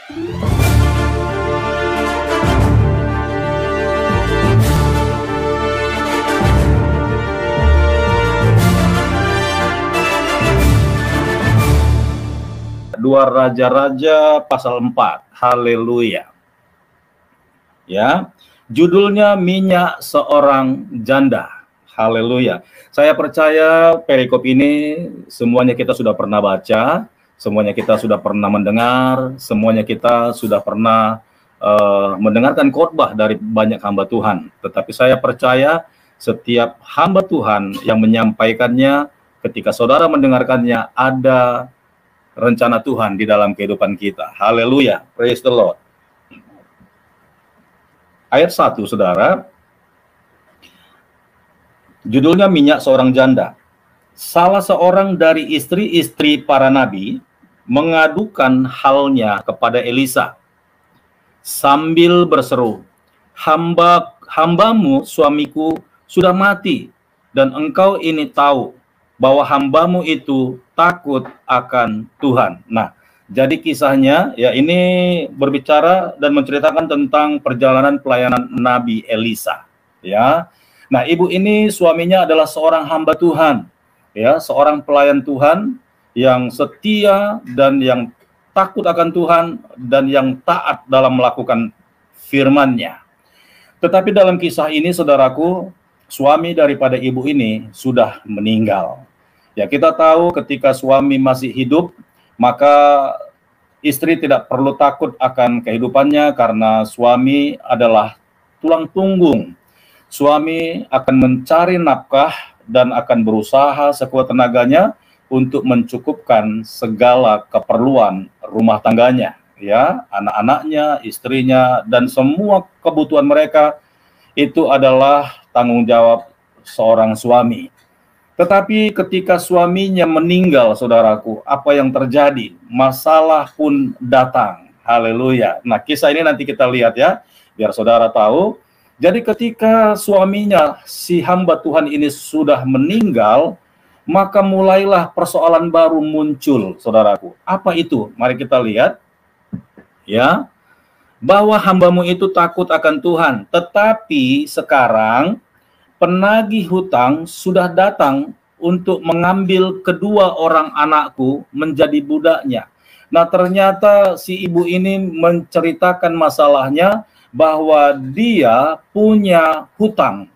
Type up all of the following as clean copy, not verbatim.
Dua Raja-Raja pasal 4. Haleluya. Ya, judulnya minyak seorang janda. Haleluya. Saya percaya perikop ini semuanya kita sudah pernah baca, semuanya kita sudah pernah mendengar, semuanya kita sudah pernah mendengarkan khotbah dari banyak hamba Tuhan. Tetapi saya percaya setiap hamba Tuhan yang menyampaikannya, ketika saudara mendengarkannya, ada rencana Tuhan di dalam kehidupan kita. Haleluya, praise the Lord. Ayat 1, saudara, judulnya minyak seorang janda. Salah seorang dari istri-istri para nabi mengadukan halnya kepada Elisa sambil berseru, hambamu suamiku sudah mati, dan engkau ini tahu bahwa hambamu itu takut akan Tuhan. Nah, jadi kisahnya ya ini berbicara dan menceritakan tentang perjalanan pelayanan Nabi Elisa. Ya, nah ibu ini suaminya adalah seorang hamba Tuhan, ya seorang pelayan Tuhan yang setia dan yang takut akan Tuhan dan yang taat dalam melakukan firman-Nya. Tetapi dalam kisah ini, saudaraku, suami daripada ibu ini sudah meninggal. Ya, kita tahu ketika suami masih hidup, maka istri tidak perlu takut akan kehidupannya karena suami adalah tulang punggung. Suami akan mencari nafkah dan akan berusaha sekuat tenaganya untuk mencukupkan segala keperluan rumah tangganya, ya, anak-anaknya, istrinya, dan semua kebutuhan mereka itu adalah tanggung jawab seorang suami. Tetapi ketika suaminya meninggal, saudaraku, apa yang terjadi? Masalah pun datang. Haleluya. Nah, kisah ini nanti kita lihat ya, biar saudara tahu. Jadi ketika suaminya, si hamba Tuhan ini sudah meninggal, maka mulailah persoalan baru muncul, saudaraku. Apa itu? Mari kita lihat. Ya, bahwa hambamu itu takut akan Tuhan. Tetapi sekarang penagih hutang sudah datang untuk mengambil kedua orang anakku menjadi budaknya. Nah, ternyata si ibu ini menceritakan masalahnya bahwa dia punya hutang.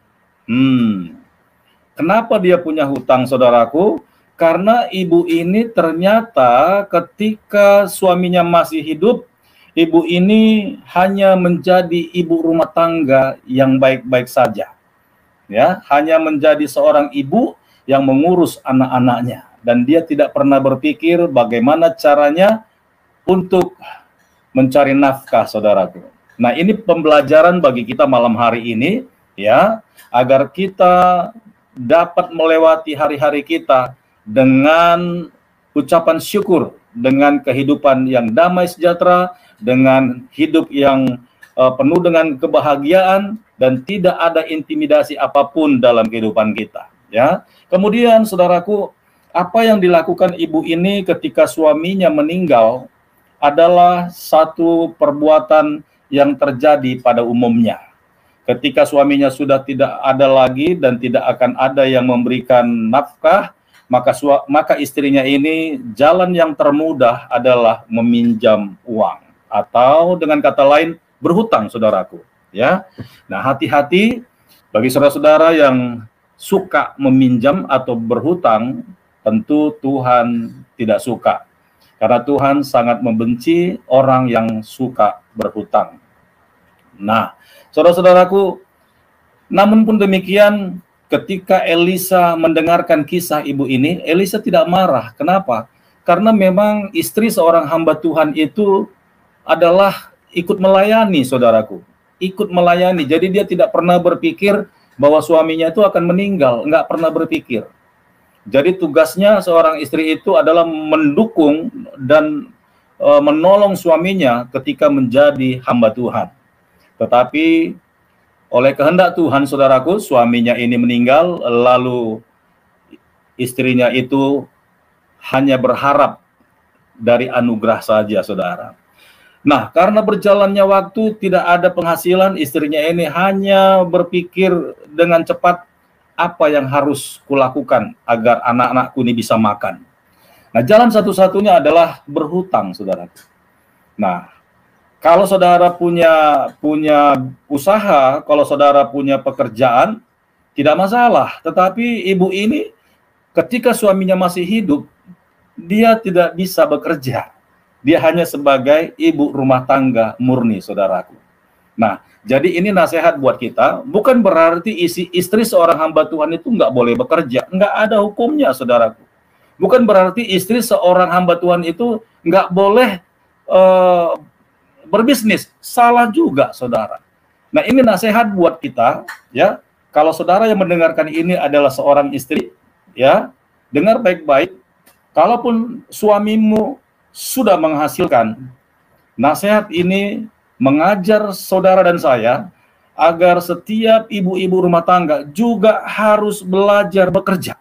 Kenapa dia punya hutang, saudaraku? Karena ibu ini ternyata ketika suaminya masih hidup, ibu ini hanya menjadi ibu rumah tangga yang baik-baik saja. Ya, hanya menjadi seorang ibu yang mengurus anak-anaknya, dan dia tidak pernah berpikir bagaimana caranya untuk mencari nafkah, saudaraku. Nah, ini pembelajaran bagi kita malam hari ini, ya, agar kita dapat melewati hari-hari kita dengan ucapan syukur, dengan kehidupan yang damai sejahtera, dengan hidup yang penuh dengan kebahagiaan, dan tidak ada intimidasi apapun dalam kehidupan kita. Ya, kemudian saudaraku, apa yang dilakukan ibu ini ketika suaminya meninggal adalah satu perbuatan yang terjadi pada umumnya. Ketika suaminya sudah tidak ada lagi dan tidak akan ada yang memberikan nafkah, maka istrinya ini jalan yang termudah adalah meminjam uang, atau dengan kata lain berhutang, saudaraku. Ya, nah hati-hati bagi saudara-saudara yang suka meminjam atau berhutang, tentu Tuhan tidak suka, karena Tuhan sangat membenci orang yang suka berhutang. Nah, saudara-saudaraku, namun pun demikian, ketika Elisa mendengarkan kisah ibu ini, Elisa tidak marah. Kenapa? Karena memang istri seorang hamba Tuhan itu adalah ikut melayani, saudaraku. Ikut melayani, jadi dia tidak pernah berpikir bahwa suaminya itu akan meninggal, nggak pernah berpikir. Jadi tugasnya seorang istri itu adalah mendukung dan menolong suaminya ketika menjadi hamba Tuhan. Tetapi oleh kehendak Tuhan, saudaraku, suaminya ini meninggal, lalu istrinya itu hanya berharap dari anugerah saja, saudara. Nah, karena berjalannya waktu tidak ada penghasilan, istrinya ini hanya berpikir dengan cepat apa yang harus kulakukan agar anak-anakku ini bisa makan. Nah, jalan satu-satunya adalah berhutang, saudara. Nah, kalau saudara punya usaha, kalau saudara punya pekerjaan, tidak masalah. Tetapi ibu ini ketika suaminya masih hidup, dia tidak bisa bekerja. Dia hanya sebagai ibu rumah tangga murni, saudaraku. Nah, jadi ini nasihat buat kita, bukan berarti istri seorang hamba Tuhan itu nggak boleh bekerja. Nggak ada hukumnya, saudaraku. Bukan berarti istri seorang hamba Tuhan itu nggak boleh berbisnis. Salah juga, saudara. Nah, ini nasihat buat kita, ya. Kalau saudara yang mendengarkan ini adalah seorang istri, ya, dengar baik-baik. Kalaupun suamimu sudah menghasilkan, nasihat ini mengajar saudara dan saya agar setiap ibu-ibu rumah tangga juga harus belajar bekerja.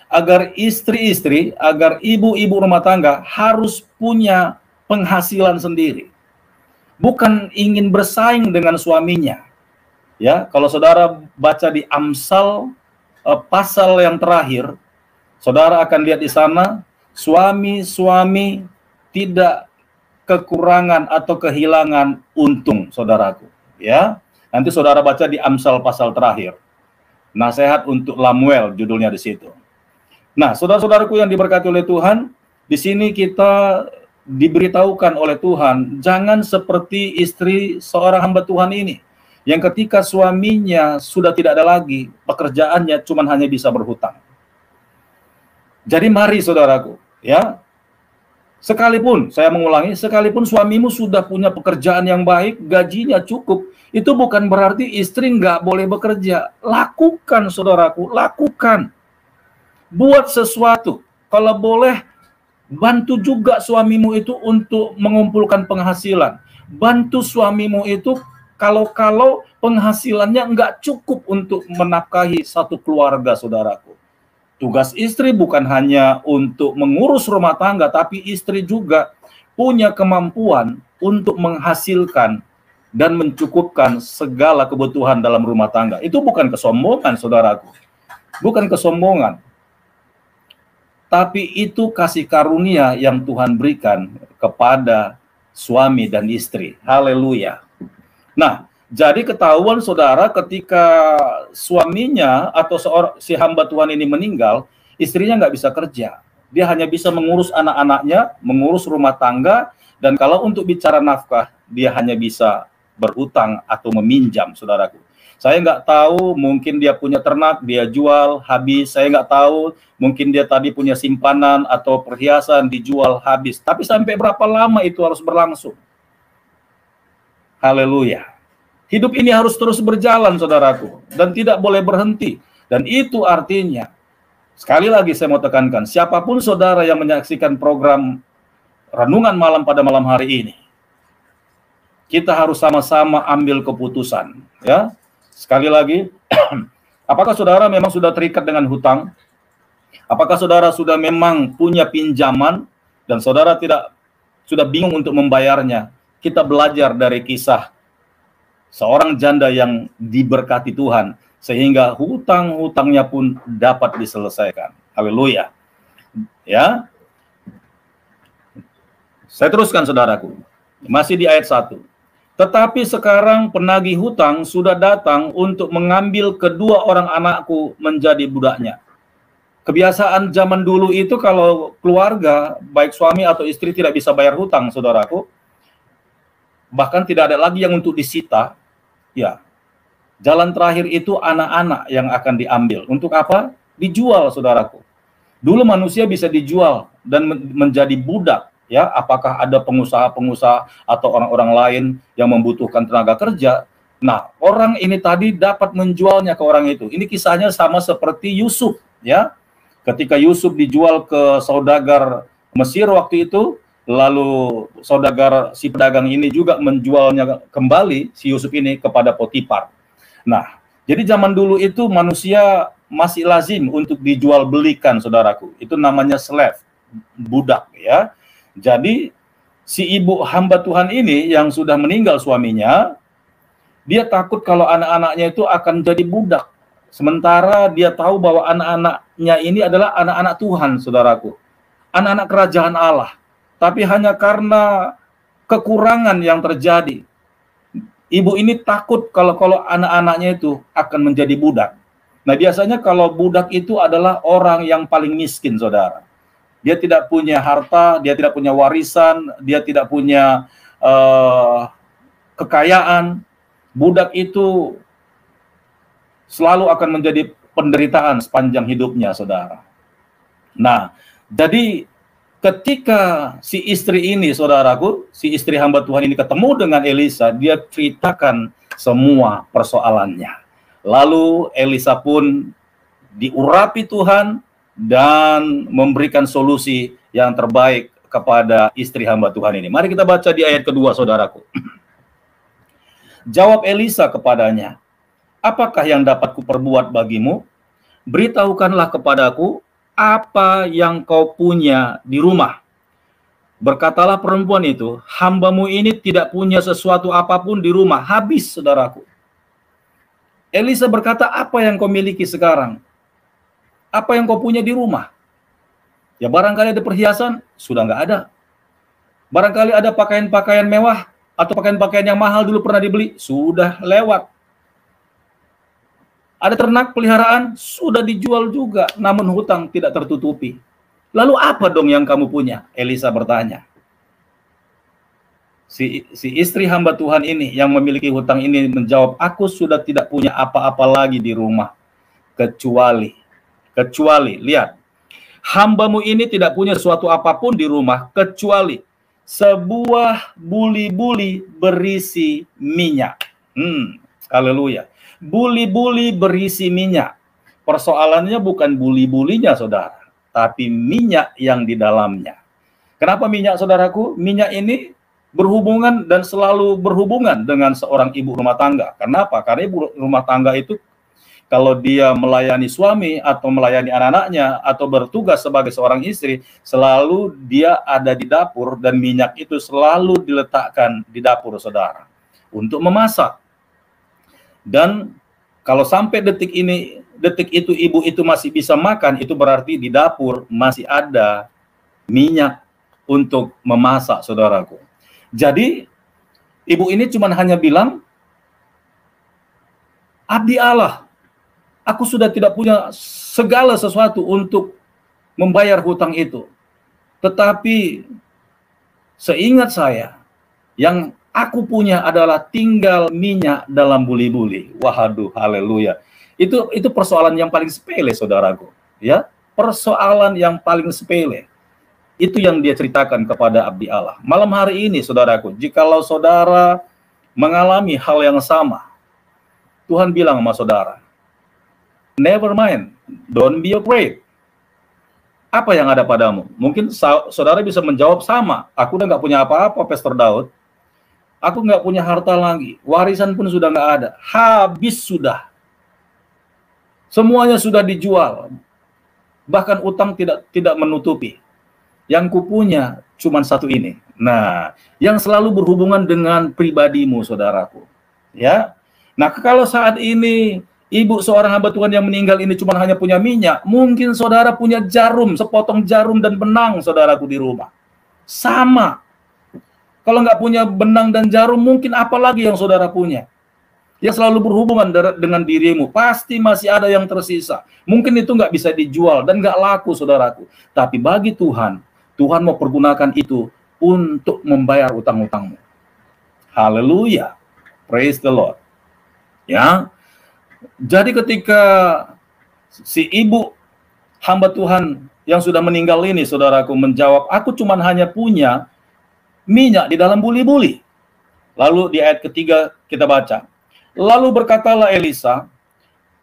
Agar istri-istri, agar ibu-ibu rumah tangga harus punya penghasilan sendiri. Bukan ingin bersaing dengan suaminya. Ya, kalau saudara baca di Amsal pasal yang terakhir, saudara akan lihat di sana suami-suami tidak kekurangan atau kehilangan untung, saudaraku. Ya, nanti saudara baca di Amsal pasal terakhir. Nasihat untuk Lamuel judulnya di situ. Nah, saudara-saudaraku yang diberkati oleh Tuhan, di sini kita diberitahukan oleh Tuhan, jangan seperti istri seorang hamba Tuhan ini, yang ketika suaminya sudah tidak ada lagi, pekerjaannya cuma hanya bisa berhutang. Jadi mari saudaraku, ya, sekalipun, saya mengulangi, sekalipun suamimu sudah punya pekerjaan yang baik, gajinya cukup, itu bukan berarti istri nggak boleh bekerja. Lakukan saudaraku, lakukan. Buat sesuatu. Kalau boleh, bantu juga suamimu itu untuk mengumpulkan penghasilan. Bantu suamimu itu kalau penghasilannya nggak cukup untuk menafkahi satu keluarga, saudaraku. Tugas istri bukan hanya untuk mengurus rumah tangga, tapi istri juga punya kemampuan untuk menghasilkan dan mencukupkan segala kebutuhan dalam rumah tangga. Itu bukan kesombongan, saudaraku. Bukan kesombongan. Tapi itu kasih karunia yang Tuhan berikan kepada suami dan istri. Haleluya. Nah, jadi ketahuan saudara ketika suaminya atau si hamba Tuhan ini meninggal, istrinya nggak bisa kerja. Dia hanya bisa mengurus anak-anaknya, mengurus rumah tangga, dan kalau untuk bicara nafkah, dia hanya bisa berhutang atau meminjam, saudaraku. Saya nggak tahu, mungkin dia punya ternak, dia jual habis. Saya nggak tahu, mungkin dia tadi punya simpanan atau perhiasan dijual habis. Tapi sampai berapa lama itu harus berlangsung? Haleluya. Hidup ini harus terus berjalan, saudaraku, dan tidak boleh berhenti. Dan itu artinya, sekali lagi saya mau tekankan, siapapun saudara yang menyaksikan program Renungan Malam pada malam hari ini, kita harus sama-sama ambil keputusan, ya. Sekali lagi, apakah saudara memang sudah terikat dengan hutang? Apakah saudara sudah memang punya pinjaman dan saudara sudah bingung untuk membayarnya? Kita belajar dari kisah seorang janda yang diberkati Tuhan sehingga hutang-hutangnya pun dapat diselesaikan. Haleluya. Ya. Saya teruskan, saudaraku. Masih di ayat 1. Tetapi sekarang penagih hutang sudah datang untuk mengambil kedua orang anakku menjadi budaknya. Kebiasaan zaman dulu itu kalau keluarga, baik suami atau istri tidak bisa bayar hutang, saudaraku, bahkan tidak ada lagi yang untuk disita, ya, jalan terakhir itu anak-anak yang akan diambil. Untuk apa? Dijual, saudaraku. Dulu manusia bisa dijual dan menjadi budak. Ya, apakah ada pengusaha-pengusaha atau orang-orang lain yang membutuhkan tenaga kerja? Nah, orang ini tadi dapat menjualnya ke orang itu. Ini kisahnya sama seperti Yusuf, ya. Ketika Yusuf dijual ke saudagar Mesir waktu itu, lalu saudagar si pedagang ini juga menjualnya kembali si Yusuf ini kepada Potifar. Nah, jadi zaman dulu itu manusia masih lazim untuk dijual belikan, saudaraku. Itu namanya slave, budak, ya. Jadi si ibu hamba Tuhan ini yang sudah meninggal suaminya, dia takut kalau anak-anaknya itu akan jadi budak. Sementara dia tahu bahwa anak-anaknya ini adalah anak-anak Tuhan, saudaraku. Anak-anak kerajaan Allah. Tapi hanya karena kekurangan yang terjadi, ibu ini takut kalau anak-anaknya itu akan menjadi budak. Nah, biasanya kalau budak itu adalah orang yang paling miskin, saudara. Dia tidak punya harta, dia tidak punya warisan, dia tidak punya kekayaan. Budak itu selalu akan menjadi penderitaan sepanjang hidupnya, saudara. Nah, jadi ketika si istri ini, saudaraku, si istri hamba Tuhan ini ketemu dengan Elisa, dia ceritakan semua persoalannya. Lalu Elisa pun diurapi Tuhan dan memberikan solusi yang terbaik kepada istri hamba Tuhan ini. Mari kita baca di ayat kedua, saudaraku. Jawab Elisa kepadanya, apakah yang dapat kuperbuat bagimu? Beritahukanlah kepadaku apa yang kau punya di rumah. Berkatalah perempuan itu, hambamu ini tidak punya sesuatu apapun di rumah. Habis, saudaraku. Elisa berkata, apa yang kau miliki sekarang? Apa yang kau punya di rumah? Ya barangkali ada perhiasan, sudah nggak ada. Barangkali ada pakaian-pakaian mewah, atau pakaian-pakaian yang mahal dulu pernah dibeli, sudah lewat. Ada ternak peliharaan, sudah dijual juga, namun hutang tidak tertutupi. Lalu apa dong yang kamu punya? Elisa bertanya. Si istri hamba Tuhan ini yang memiliki hutang ini menjawab, aku sudah tidak punya apa-apa lagi di rumah. Kecuali, lihat, hambamu ini tidak punya suatu apapun di rumah, kecuali sebuah buli-buli berisi minyak. Haleluya. Buli-buli berisi minyak. Persoalannya bukan buli-bulinya, saudara, tapi minyak yang di dalamnya. Kenapa minyak, saudaraku? Minyak ini berhubungan dan selalu berhubungan dengan seorang ibu rumah tangga. Kenapa? Karena ibu rumah tangga itu kalau dia melayani suami atau melayani anak-anaknya atau bertugas sebagai seorang istri, selalu dia ada di dapur dan minyak itu selalu diletakkan di dapur, saudara, untuk memasak. Dan kalau sampai detik itu ibu itu masih bisa makan, itu berarti di dapur masih ada minyak untuk memasak, saudaraku. Jadi ibu ini cuma hanya bilang, abdi Allah, aku sudah tidak punya segala sesuatu untuk membayar hutang itu. Tetapi seingat saya, yang aku punya adalah tinggal minyak dalam buli-buli. Waduh, haleluya. Itu persoalan yang paling sepele, saudaraku. Ya, persoalan yang paling sepele. Itu yang dia ceritakan kepada abdi Allah. Malam hari ini, saudaraku, jikalau saudara mengalami hal yang sama, Tuhan bilang sama saudara, never mind, don't be afraid. Apa yang ada padamu? Mungkin saudara bisa menjawab sama. Aku udah nggak punya apa-apa, Pastor Daud. Aku nggak punya harta lagi. Warisan pun sudah nggak ada. Habis sudah. Semuanya sudah dijual. Bahkan utang tidak menutupi. Yang kupunya cuma satu ini. Nah, yang selalu berhubungan dengan pribadimu, saudaraku. Ya. Nah, kalau saat ini ibu seorang hamba Tuhan yang meninggal ini cuma hanya punya minyak, mungkin saudara punya jarum, sepotong jarum dan benang, saudaraku, di rumah. Sama. Kalau nggak punya benang dan jarum, mungkin apa lagi yang saudara punya? Yang selalu berhubungan dengan dirimu. Pasti masih ada yang tersisa. Mungkin itu nggak bisa dijual dan nggak laku, saudaraku. Tapi bagi Tuhan, Tuhan mau pergunakan itu untuk membayar utang-utangmu. Haleluya. Praise the Lord. Ya. Jadi ketika si ibu hamba Tuhan yang sudah meninggal ini, saudaraku, menjawab, aku cuma hanya punya minyak di dalam buli-buli. Lalu di ayat ketiga kita baca, lalu berkatalah Elisa,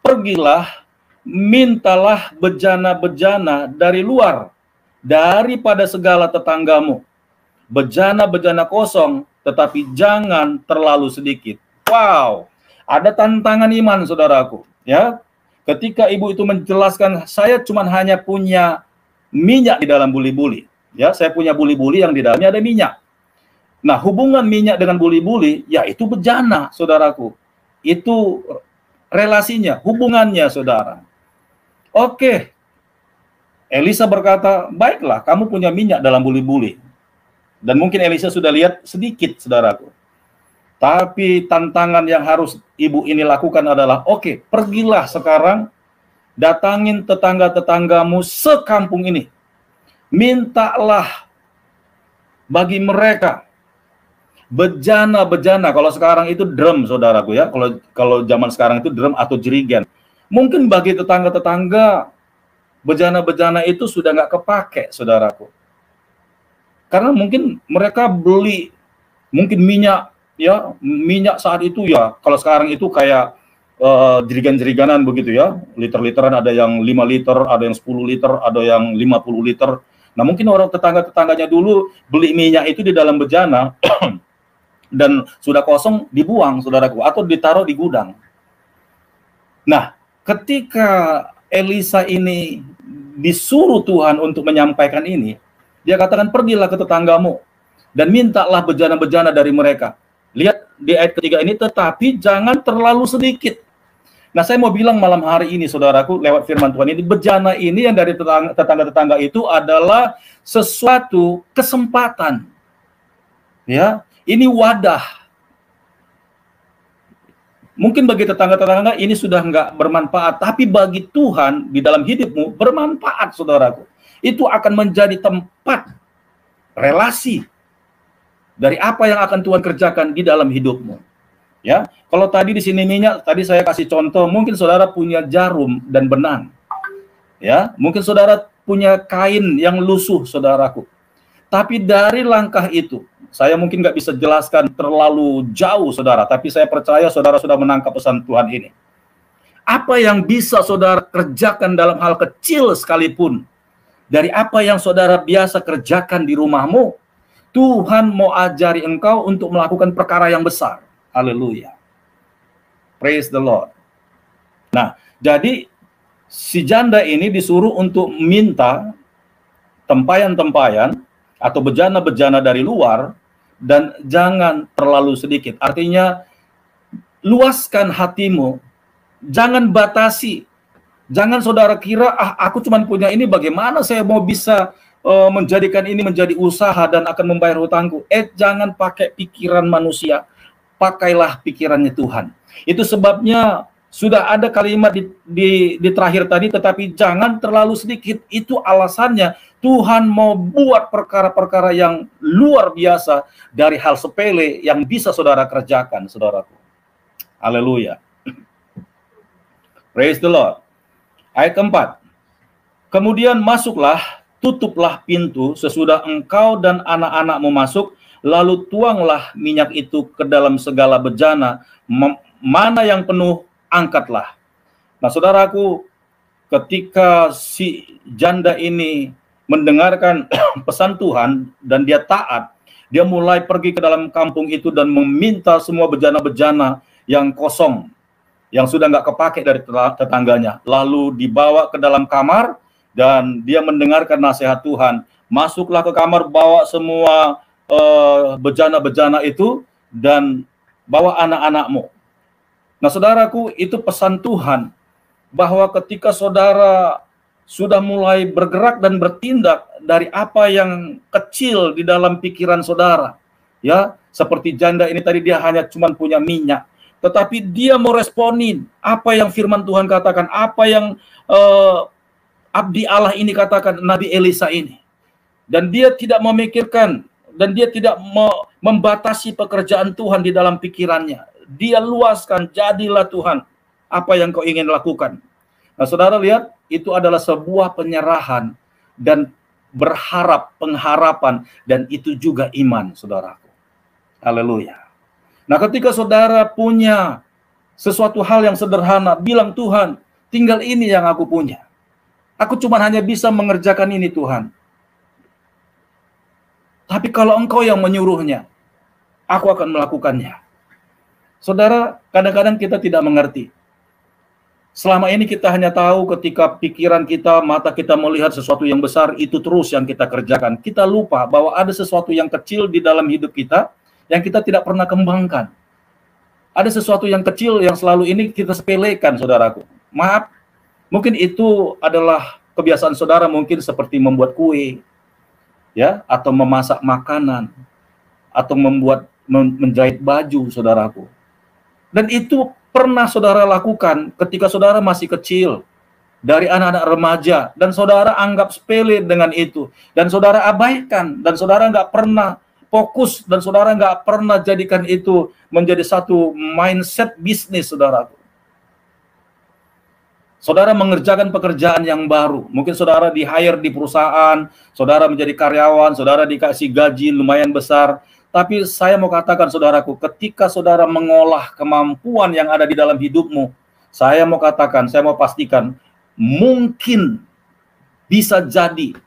pergilah, mintalah bejana-bejana dari luar, daripada segala tetanggamu. Bejana-bejana kosong, tetapi jangan terlalu sedikit. Wow, ada tantangan iman, saudaraku. Ya, ketika ibu itu menjelaskan, saya cuma hanya punya minyak di dalam buli-buli. Ya, saya punya buli-buli yang di dalamnya ada minyak. Nah, hubungan minyak dengan buli-buli, ya itu bejana, saudaraku. Itu relasinya, hubungannya, saudara. Oke, Elisa berkata, baiklah, kamu punya minyak dalam buli-buli. Dan mungkin Elisa sudah lihat sedikit, saudaraku. Tapi tantangan yang harus ibu ini lakukan adalah, oke, pergilah sekarang, datangin tetangga-tetanggamu sekampung ini. Mintalah bagi mereka bejana-bejana. Kalau sekarang itu drum, saudaraku ya. Kalau zaman sekarang itu drum atau jerigen. Mungkin bagi tetangga-tetangga, bejana-bejana itu sudah nggak kepake, saudaraku. Karena mungkin mereka beli, mungkin minyak, ya, minyak saat itu ya, kalau sekarang itu kayak jerigan-jeriganan begitu ya, liter-literan, ada yang 5 liter, ada yang 10 liter, ada yang 50 liter. Nah, mungkin orang tetangga-tetangganya dulu beli minyak itu di dalam bejana, dan sudah kosong dibuang, saudaraku, atau ditaruh di gudang. Nah, ketika Elisa ini disuruh Tuhan untuk menyampaikan ini, dia katakan, pergilah ke tetanggamu dan mintalah bejana-bejana dari mereka. Lihat di ayat ketiga ini, tetapi jangan terlalu sedikit. Nah, saya mau bilang malam hari ini, saudaraku, lewat firman Tuhan ini, bejana ini yang dari tetangga-tetangga itu adalah sesuatu kesempatan. Ya, ini wadah. Mungkin bagi tetangga-tetangga ini sudah nggak bermanfaat, tapi bagi Tuhan di dalam hidupmu bermanfaat, saudaraku. Itu akan menjadi tempat relasi dari apa yang akan Tuhan kerjakan di dalam hidupmu. Ya, kalau tadi di sini minyak, tadi saya kasih contoh, mungkin saudara punya jarum dan benang. Ya, mungkin saudara punya kain yang lusuh, saudaraku. Tapi dari langkah itu, saya mungkin nggak bisa jelaskan terlalu jauh, saudara, tapi saya percaya saudara sudah menangkap pesan Tuhan ini. Apa yang bisa saudara kerjakan dalam hal kecil sekalipun, dari apa yang saudara biasa kerjakan di rumahmu, Tuhan mau ajari engkau untuk melakukan perkara yang besar. Haleluya. Praise the Lord. Nah, jadi si janda ini disuruh untuk minta tempayan-tempayan atau bejana-bejana dari luar, dan jangan terlalu sedikit. Artinya, luaskan hatimu, jangan batasi. Jangan saudara kira, aku cuma punya ini, bagaimana saya mau bisa menjadikan ini menjadi usaha dan akan membayar hutangku. Jangan pakai pikiran manusia, pakailah pikirannya Tuhan. Itu sebabnya sudah ada kalimat di terakhir tadi, tetapi jangan terlalu sedikit. Itu alasannya Tuhan mau buat perkara-perkara yang luar biasa dari hal sepele yang bisa saudara kerjakan, saudaraku. Haleluya. Praise the Lord. Ayat keempat. Kemudian masuklah, tutuplah pintu sesudah engkau dan anak-anakmu masuk, lalu tuanglah minyak itu ke dalam segala bejana, mana yang penuh, angkatlah. Nah, saudaraku, ketika si janda ini mendengarkan pesan Tuhan dan dia taat, dia mulai pergi ke dalam kampung itu dan meminta semua bejana-bejana yang kosong, yang sudah nggak kepake dari tetangganya, lalu dibawa ke dalam kamar dan dia mendengarkan nasihat Tuhan. Masuklah ke kamar, bawa semua bejana-bejana itu dan bawa anak-anakmu. Nah, saudaraku, itu pesan Tuhan bahwa ketika saudara sudah mulai bergerak dan bertindak dari apa yang kecil di dalam pikiran saudara, ya, seperti janda ini tadi, dia hanya cuma punya minyak, tetapi dia mau responin apa yang firman Tuhan katakan, apa yang abdi Allah ini katakan, Nabi Elisa ini. Dan dia tidak memikirkan, dan dia tidak membatasi pekerjaan Tuhan di dalam pikirannya. Dia luaskan, jadilah Tuhan apa yang kau ingin lakukan. Nah, saudara lihat, itu adalah sebuah penyerahan dan berharap, pengharapan, dan itu juga iman, saudaraku. Haleluya. Nah, ketika saudara punya sesuatu hal yang sederhana, bilang, Tuhan, tinggal ini yang aku punya. Aku cuma hanya bisa mengerjakan ini, Tuhan. Tapi kalau engkau yang menyuruhnya, aku akan melakukannya. Saudara, kadang-kadang kita tidak mengerti. Selama ini kita hanya tahu ketika pikiran kita, mata kita melihat sesuatu yang besar, itu terus yang kita kerjakan. Kita lupa bahwa ada sesuatu yang kecil di dalam hidup kita yang kita tidak pernah kembangkan. Ada sesuatu yang kecil yang selalu ini kita sepelekan, saudaraku. Maaf, mungkin itu adalah kebiasaan saudara, mungkin seperti membuat kue, ya, atau memasak makanan, atau menjahit baju, saudaraku. Dan itu pernah saudara lakukan ketika saudara masih kecil, dari anak-anak remaja, dan saudara anggap sepele dengan itu, dan saudara abaikan, dan saudara nggak pernah fokus, dan saudara nggak pernah jadikan itu menjadi satu mindset bisnis, saudaraku. Saudara mengerjakan pekerjaan yang baru, mungkin saudara di-hire di perusahaan, saudara menjadi karyawan, saudara dikasih gaji lumayan besar. Tapi saya mau katakan, saudaraku, ketika saudara mengolah kemampuan yang ada di dalam hidupmu, saya mau katakan, saya mau pastikan, mungkin bisa jadi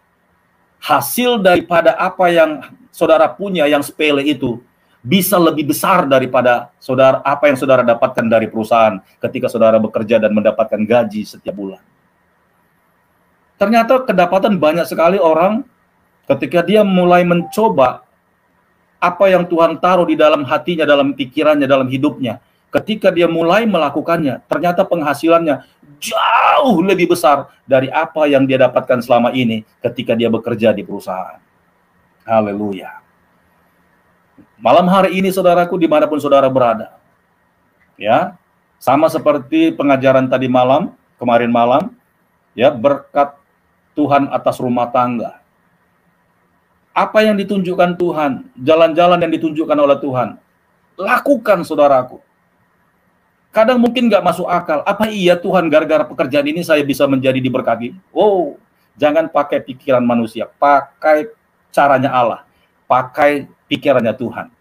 hasil daripada apa yang saudara punya yang sepele itu bisa lebih besar daripada saudara apa yang saudara dapatkan dari perusahaan ketika saudara bekerja dan mendapatkan gaji setiap bulan. Ternyata kedapatan banyak sekali orang ketika dia mulai mencoba apa yang Tuhan taruh di dalam hatinya, dalam pikirannya, dalam hidupnya. Ketika dia mulai melakukannya, ternyata penghasilannya jauh lebih besar dari apa yang dia dapatkan selama ini ketika dia bekerja di perusahaan. Haleluya. Malam hari ini, saudaraku, dimanapun saudara berada, ya, sama seperti pengajaran tadi malam, kemarin malam, ya, berkat Tuhan atas rumah tangga. Apa yang ditunjukkan Tuhan, jalan-jalan yang ditunjukkan oleh Tuhan, lakukan, saudaraku. Kadang mungkin nggak masuk akal. Apa iya Tuhan gara-gara pekerjaan ini saya bisa menjadi diberkati? Oh, jangan pakai pikiran manusia, pakai caranya Allah, pakai pikirannya Tuhan.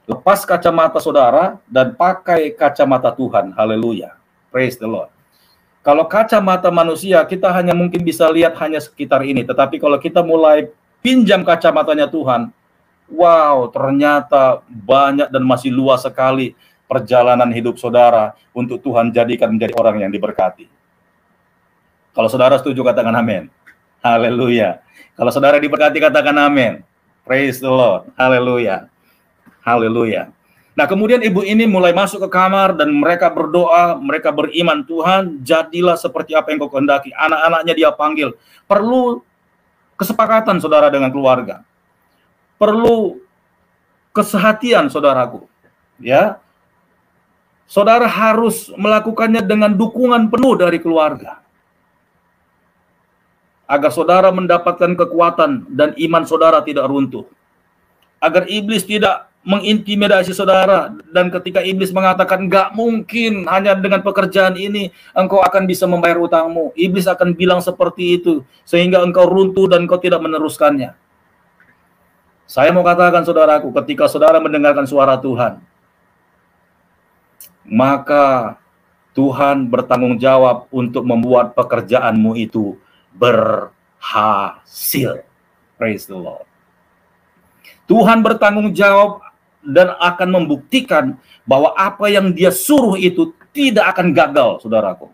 Lepas kacamata saudara dan pakai kacamata Tuhan. Haleluya. Praise the Lord. Kalau kacamata manusia, kita hanya mungkin bisa lihat hanya sekitar ini. Tetapi kalau kita mulai pinjam kacamatanya Tuhan, wow, ternyata banyak dan masih luas sekali perjalanan hidup saudara untuk Tuhan jadikan menjadi orang yang diberkati. Kalau saudara setuju, katakan amin. Haleluya. Kalau saudara diberkati, katakan amin. Praise the Lord. Haleluya. Haleluya. Nah, kemudian ibu ini mulai masuk ke kamar dan mereka berdoa, mereka beriman, Tuhan, jadilah seperti apa yang kau kehendaki. Anak-anaknya dia panggil. Perlu kesepakatan saudara dengan keluarga. Perlu kesehatian, saudaraku. Ya. Saudara harus melakukannya dengan dukungan penuh dari keluarga. Agar saudara mendapatkan kekuatan dan iman saudara tidak runtuh. Agar iblis tidak mengintimidasi saudara, dan ketika iblis mengatakan nggak mungkin hanya dengan pekerjaan ini engkau akan bisa membayar utangmu, iblis akan bilang seperti itu sehingga engkau runtuh dan engkau tidak meneruskannya. Saya mau katakan, saudaraku, ketika saudara mendengarkan suara Tuhan, maka Tuhan bertanggung jawab untuk membuat pekerjaanmu itu berhasil. Praise the Lord. Tuhan bertanggung jawab dan akan membuktikan bahwa apa yang dia suruh itu tidak akan gagal, saudaraku.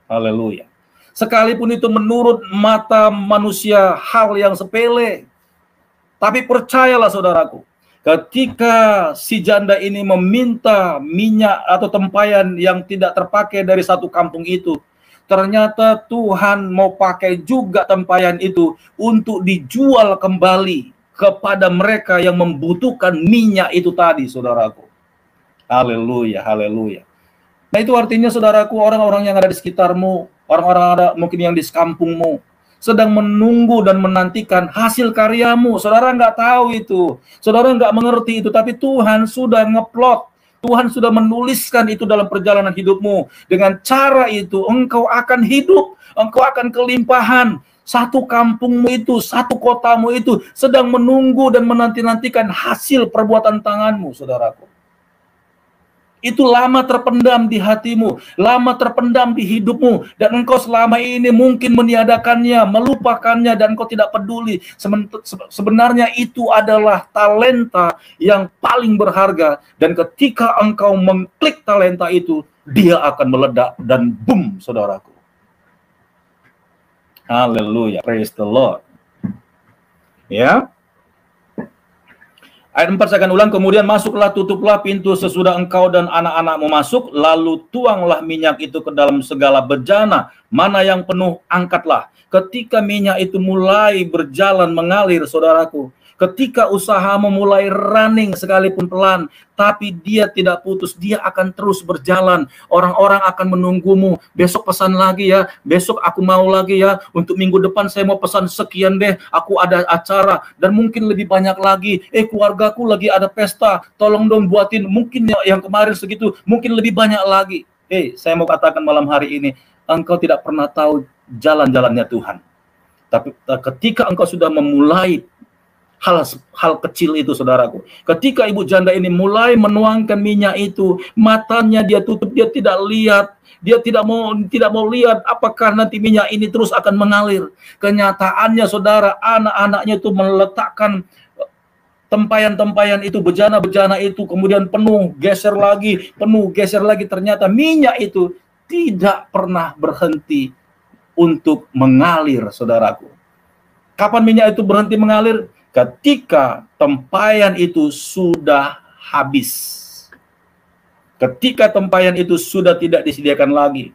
Haleluya. Sekalipun itu menurut mata manusia hal yang sepele, tapi percayalah, saudaraku, ketika si janda ini meminta minyak atau tempayan yang tidak terpakai dari satu kampung itu, ternyata Tuhan mau pakai juga tempayan itu untuk dijual kembali kepada mereka yang membutuhkan minyak itu tadi, saudaraku. Haleluya, haleluya. Nah, itu artinya, saudaraku, orang-orang yang ada di sekitarmu, orang-orang ada mungkin yang di sekampungmu, sedang menunggu dan menantikan hasil karyamu. Saudara nggak tahu itu, saudara nggak mengerti itu, tapi Tuhan sudah ngeplot, Tuhan sudah menuliskan itu dalam perjalanan hidupmu. Dengan cara itu, engkau akan hidup, engkau akan kelimpahan. Satu kampungmu itu, satu kotamu itu sedang menunggu dan menanti-nantikan hasil perbuatan tanganmu, saudaraku. Itu lama terpendam di hatimu, lama terpendam di hidupmu, dan engkau selama ini mungkin meniadakannya, melupakannya, dan engkau tidak peduli. Sebenarnya itu adalah talenta yang paling berharga, dan ketika engkau mengklik talenta itu, dia akan meledak dan boom, saudaraku. Haleluya, praise the Lord. Ya. Ayat 4 saya akan ulang, kemudian masuklah, tutuplah pintu sesudah engkau dan anak-anakmu masuk, lalu tuanglah minyak itu ke dalam segala bejana, mana yang penuh angkatlah. Ketika minyak itu mulai berjalan mengalir, saudaraku, ketika usahamu mulai running sekalipun pelan, tapi dia tidak putus, dia akan terus berjalan. Orang-orang akan menunggumu, besok pesan lagi ya, besok aku mau lagi ya, untuk minggu depan saya mau pesan sekian deh, aku ada acara, dan mungkin lebih banyak lagi, keluargaku lagi ada pesta, tolong dong buatin, mungkin yang kemarin segitu, mungkin lebih banyak lagi. Saya mau katakan malam hari ini, engkau tidak pernah tahu jalan-jalannya Tuhan. Tapi ketika engkau sudah memulai hal kecil itu, saudaraku, ketika ibu janda ini mulai menuangkan minyak itu, matanya dia tutup, dia tidak lihat, dia tidak mau lihat apakah nanti minyak ini terus akan mengalir. Kenyataannya, saudara, anak-anaknya itu meletakkan tempayan-tempayan itu, bejana-bejana itu, kemudian penuh, geser lagi, penuh, geser lagi. Ternyata minyak itu tidak pernah berhenti untuk mengalir, saudaraku. Kapan minyak itu berhenti mengalir? Ketika tempayan itu sudah habis. Ketika tempayan itu sudah tidak disediakan lagi.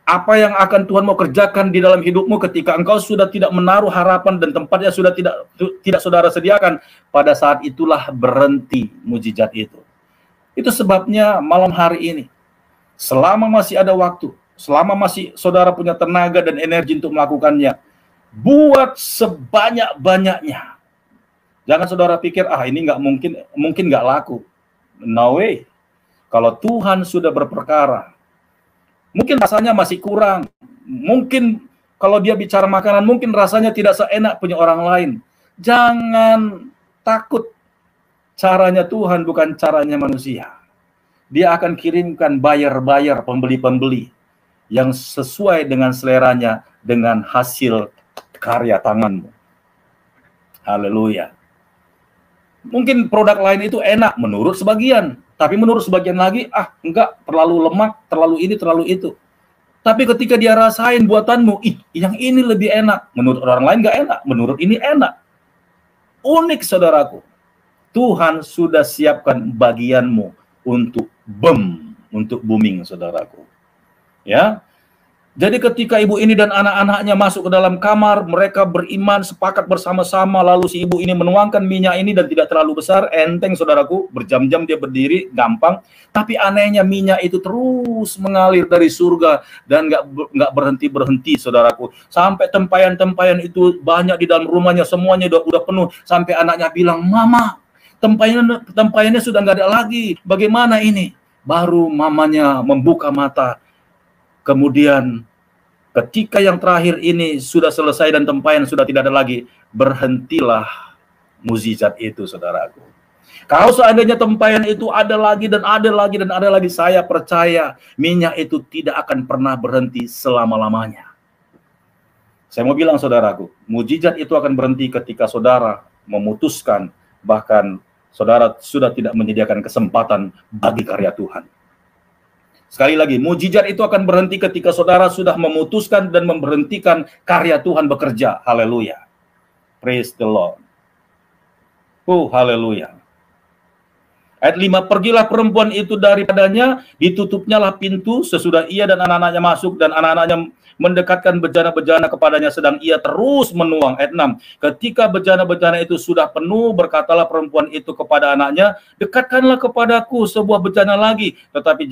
Apa yang akan Tuhan mau kerjakan di dalam hidupmu ketika engkau sudah tidak menaruh harapan dan tempatnya sudah tidak saudara sediakan, pada saat itulah berhenti mujizat itu. Itu sebabnya malam hari ini, selama masih ada waktu, selama masih saudara punya tenaga dan energi untuk melakukannya, buat sebanyak-banyaknya. Jangan saudara pikir, ini nggak mungkin nggak laku. No way. Kalau Tuhan sudah berperkara, mungkin rasanya masih kurang. Mungkin kalau dia bicara makanan, mungkin rasanya tidak seenak punya orang lain. Jangan takut. Caranya Tuhan bukan caranya manusia. Dia akan kirimkan buyer-buyer, pembeli-pembeli yang sesuai dengan seleranya, dengan hasil karya tanganmu. Haleluya. Mungkin produk lain itu enak menurut sebagian, tapi menurut sebagian lagi, enggak, terlalu lemak, terlalu ini, terlalu itu. Tapi ketika dia rasain buatanmu, yang ini lebih enak. Menurut orang lain enggak enak, menurut ini enak. Unik, saudaraku. Tuhan sudah siapkan bagianmu untuk booming, saudaraku. Ya. Jadi ketika ibu ini dan anak-anaknya masuk ke dalam kamar, mereka beriman, sepakat bersama-sama, lalu si ibu ini menuangkan minyak ini dan tidak terlalu besar, enteng, saudaraku, berjam-jam dia berdiri, gampang. Tapi anehnya minyak itu terus mengalir dari surga dan nggak berhenti-berhenti, saudaraku. Sampai tempayan-tempayan itu banyak di dalam rumahnya, semuanya udah penuh. Sampai anaknya bilang, "Mama, tempayannya sudah nggak ada lagi, bagaimana ini?" Baru mamanya membuka mata. Kemudian ketika yang terakhir ini sudah selesai dan tempayan sudah tidak ada lagi, berhentilah mukjizat itu, saudaraku. Kalau seandainya tempayan itu ada lagi dan ada lagi dan ada lagi, saya percaya minyak itu tidak akan pernah berhenti selama-lamanya. Saya mau bilang, saudaraku, mukjizat itu akan berhenti ketika saudara memutuskan, bahkan saudara sudah tidak menyediakan kesempatan bagi karya Tuhan. Sekali lagi, mukjizat itu akan berhenti ketika saudara sudah memutuskan dan memberhentikan karya Tuhan bekerja. Haleluya. Praise the Lord. Haleluya. Ayat 5, pergilah perempuan itu daripadanya, ditutupnyalah pintu sesudah ia dan anak-anaknya masuk, dan anak-anaknya mendekatkan bejana-bejana kepadanya sedang ia terus menuang. Ayat 6, ketika bejana-bejana itu sudah penuh, berkatalah perempuan itu kepada anaknya, dekatkanlah kepadaku sebuah bejana lagi. Tetapi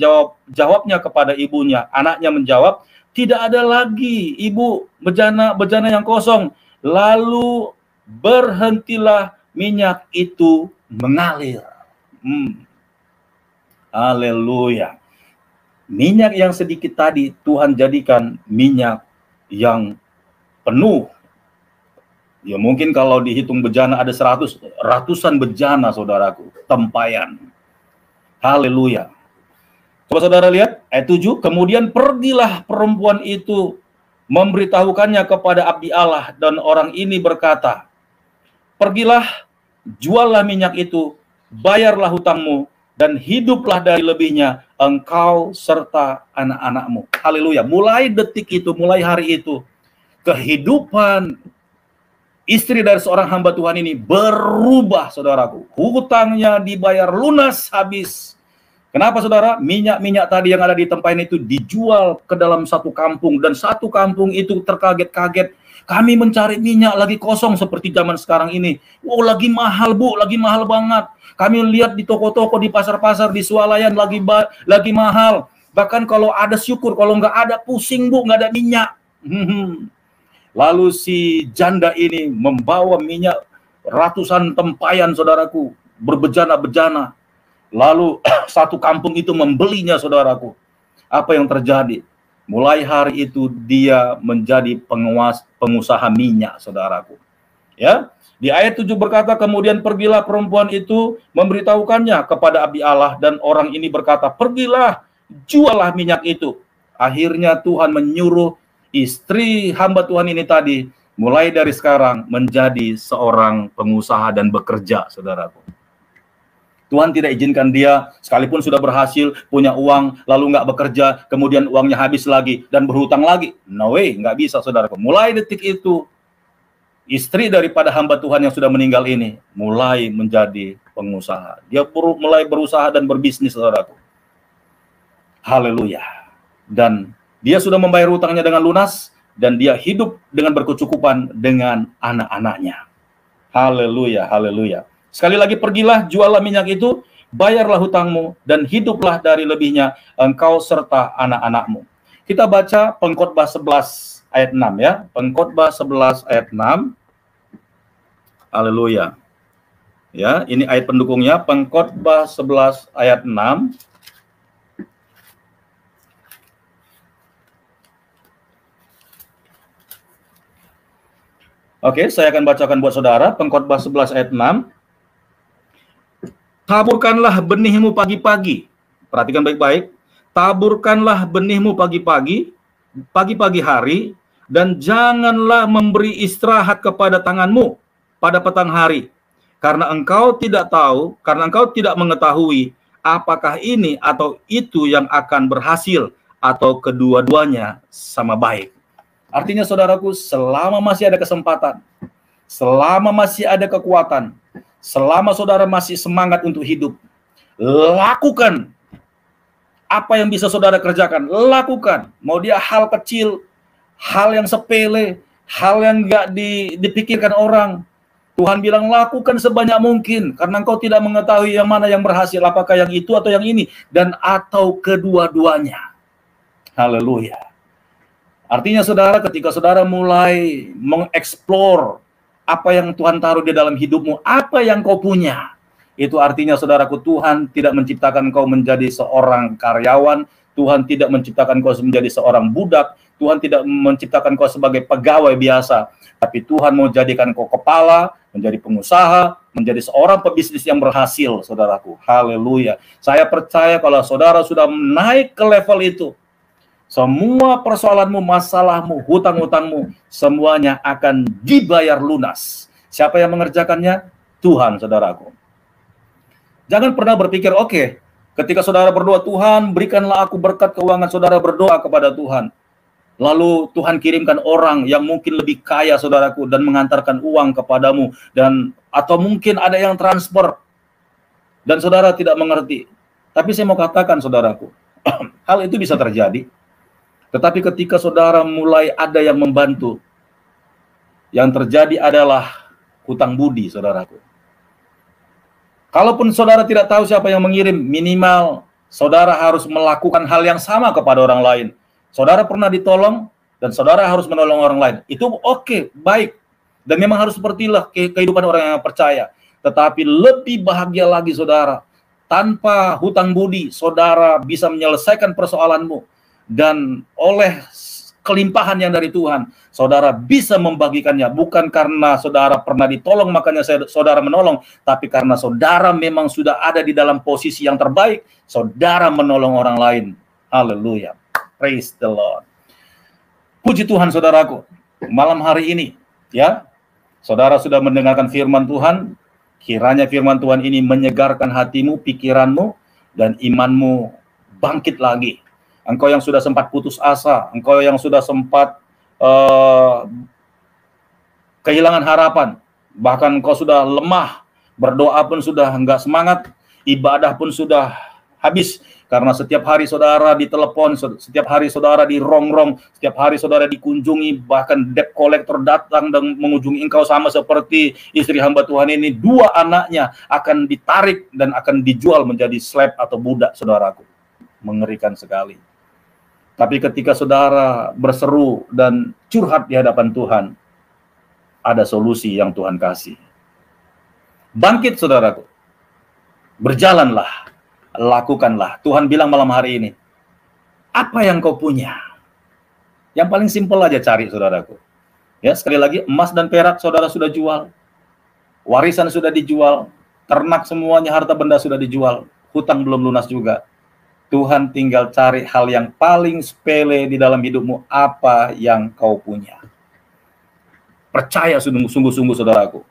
jawabnya kepada ibunya. Anaknya menjawab, tidak ada lagi, ibu, bejana yang kosong. Lalu berhentilah minyak itu mengalir. Haleluya. Minyak yang sedikit tadi Tuhan jadikan minyak yang penuh. Ya mungkin kalau dihitung bejana ada ratusan bejana, saudaraku, tempayan. Haleluya. Coba saudara lihat ayat 7, kemudian pergilah perempuan itu memberitahukannya kepada abdi Allah, dan orang ini berkata, pergilah, juallah minyak itu, bayarlah hutangmu, dan hiduplah dari lebihnya engkau serta anak-anakmu. Haleluya. Mulai detik itu, mulai hari itu, kehidupan Istri dari seorang hamba Tuhan ini berubah, saudaraku. Hutangnya dibayar lunas habis. Kenapa, saudara? Minyak-minyak tadi yang ada di tempayan itu dijual ke dalam satu kampung, dan satu kampung itu terkaget-kaget. Kami mencari minyak lagi kosong seperti zaman sekarang ini. Oh, lagi mahal, Bu, lagi mahal banget. Kami lihat di toko-toko, di pasar-pasar, di swalayan lagi mahal. Bahkan kalau ada syukur, kalau nggak ada pusing, Bu, nggak ada minyak. Lalu si janda ini membawa minyak ratusan tempayan, saudaraku, berbejana-bejana. Lalu satu kampung itu membelinya, saudaraku. Apa yang terjadi? Mulai hari itu dia menjadi pengusaha minyak, saudaraku. Ya, di ayat 7 berkata, kemudian pergilah perempuan itu memberitahukannya kepada abdi Allah, dan orang ini berkata, pergilah, jualah minyak itu. Akhirnya Tuhan menyuruh istri hamba Tuhan ini tadi, mulai dari sekarang menjadi seorang pengusaha dan bekerja, saudaraku. Tuhan tidak izinkan dia, sekalipun sudah berhasil, punya uang, lalu nggak bekerja, kemudian uangnya habis lagi, dan berhutang lagi. No way, nggak bisa, saudaraku. Mulai detik itu, istri daripada hamba Tuhan yang sudah meninggal ini, mulai menjadi pengusaha. Dia mulai berusaha dan berbisnis, saudaraku. Haleluya. Dan dia sudah membayar hutangnya dengan lunas, dan dia hidup dengan berkecukupan dengan anak-anaknya. Haleluya, haleluya. Sekali lagi, pergilah, jualah minyak itu, bayarlah hutangmu, dan hiduplah dari lebihnya engkau serta anak-anakmu. Kita baca Pengkhotbah 11 ayat 6 ya. Pengkhotbah 11 ayat 6. Haleluya. Ya, ini ayat pendukungnya, Pengkhotbah 11 ayat 6. Oke, saya akan bacakan buat saudara, Pengkhotbah 11 ayat 6. Taburkanlah benihmu pagi-pagi. Perhatikan baik-baik. Taburkanlah benihmu pagi-pagi hari, dan janganlah memberi istirahat kepada tanganmu pada petang hari. Karena engkau tidak mengetahui apakah ini atau itu yang akan berhasil, atau kedua-duanya sama baik. Artinya, saudaraku, selama masih ada kesempatan, selama masih ada kekuatan, selama saudara masih semangat untuk hidup, lakukan apa yang bisa saudara kerjakan. Lakukan. Mau dia hal kecil, hal yang sepele, hal yang nggak dipikirkan orang. Tuhan bilang, lakukan sebanyak mungkin, karena engkau tidak mengetahui yang mana yang berhasil, apakah yang itu atau yang ini, dan atau kedua-duanya. Haleluya. Artinya, saudara, ketika saudara mulai mengeksplor apa yang Tuhan taruh di dalam hidupmu, apa yang kau punya, itu artinya, saudaraku, Tuhan tidak menciptakan kau menjadi seorang karyawan, Tuhan tidak menciptakan kau menjadi seorang budak, Tuhan tidak menciptakan kau sebagai pegawai biasa, tapi Tuhan mau jadikan kau kepala, menjadi pengusaha, menjadi seorang pebisnis yang berhasil, saudaraku. Haleluya. Saya percaya kalau saudara sudah naik ke level itu, semua persoalanmu, masalahmu, hutang-hutangmu, semuanya akan dibayar lunas. Siapa yang mengerjakannya? Tuhan, saudaraku. Jangan pernah berpikir, oke, ketika saudara berdoa, Tuhan, berikanlah aku berkat keuangan, saudara berdoa kepada Tuhan. Lalu Tuhan kirimkan orang yang mungkin lebih kaya, saudaraku, dan mengantarkan uang kepadamu, atau mungkin ada yang transfer, dan saudara tidak mengerti. Tapi saya mau katakan, saudaraku, hal itu bisa terjadi. Tetapi ketika saudara mulai ada yang membantu, yang terjadi adalah hutang budi, saudaraku. Kalaupun saudara tidak tahu siapa yang mengirim, minimal saudara harus melakukan hal yang sama kepada orang lain. Saudara pernah ditolong, dan saudara harus menolong orang lain. Itu oke, baik. Dan memang harus sepertilah kehidupan orang yang percaya. Tetapi lebih bahagia lagi, saudara, tanpa hutang budi, saudara bisa menyelesaikan persoalanmu. Dan oleh kelimpahan yang dari Tuhan, saudara bisa membagikannya, bukan karena saudara pernah ditolong makanya saudara menolong, tapi karena saudara memang sudah ada di dalam posisi yang terbaik, saudara menolong orang lain. Haleluya. Praise the Lord. Puji Tuhan, saudaraku. Malam hari ini, ya, saudara sudah mendengarkan firman Tuhan. Kiranya firman Tuhan ini menyegarkan hatimu, pikiranmu, dan imanmu bangkit lagi. Engkau yang sudah sempat putus asa, engkau yang sudah sempat kehilangan harapan, bahkan kau sudah lemah, berdoa pun sudah enggak semangat, ibadah pun sudah habis, karena setiap hari saudara ditelepon, setiap hari saudara dirongrong, setiap hari saudara dikunjungi, bahkan debt collector datang dan mengunjungi engkau, sama seperti istri hamba Tuhan ini, 2 anaknya akan ditarik dan akan dijual menjadi slave atau budak, saudaraku. Mengerikan sekali. Tapi ketika saudara berseru dan curhat di hadapan Tuhan, ada solusi yang Tuhan kasih. Bangkit, saudaraku. Berjalanlah, lakukanlah. Tuhan bilang malam hari ini, apa yang kau punya? Yang paling simpel aja cari, saudaraku. Ya, sekali lagi, emas dan perak saudara sudah jual. Warisan sudah dijual. Ternak semuanya, harta benda sudah dijual. Hutang belum lunas juga. Tuhan tinggal cari hal yang paling sepele di dalam hidupmu, apa yang kau punya. Percaya sungguh-sungguh, saudaraku.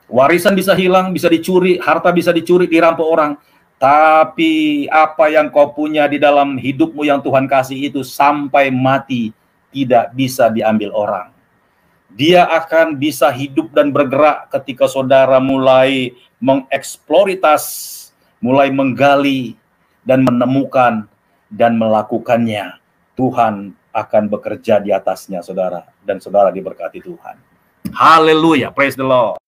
Warisan bisa hilang, bisa dicuri, harta bisa dicuri, dirampok orang. Tapi apa yang kau punya di dalam hidupmu yang Tuhan kasih itu sampai mati tidak bisa diambil orang. Dia akan bisa hidup dan bergerak ketika saudara mulai mengeksploitas, mulai menggali, dan menemukan dan melakukannya. Tuhan akan bekerja di atasnya, saudara, dan saudara diberkati Tuhan. Haleluya, praise the Lord.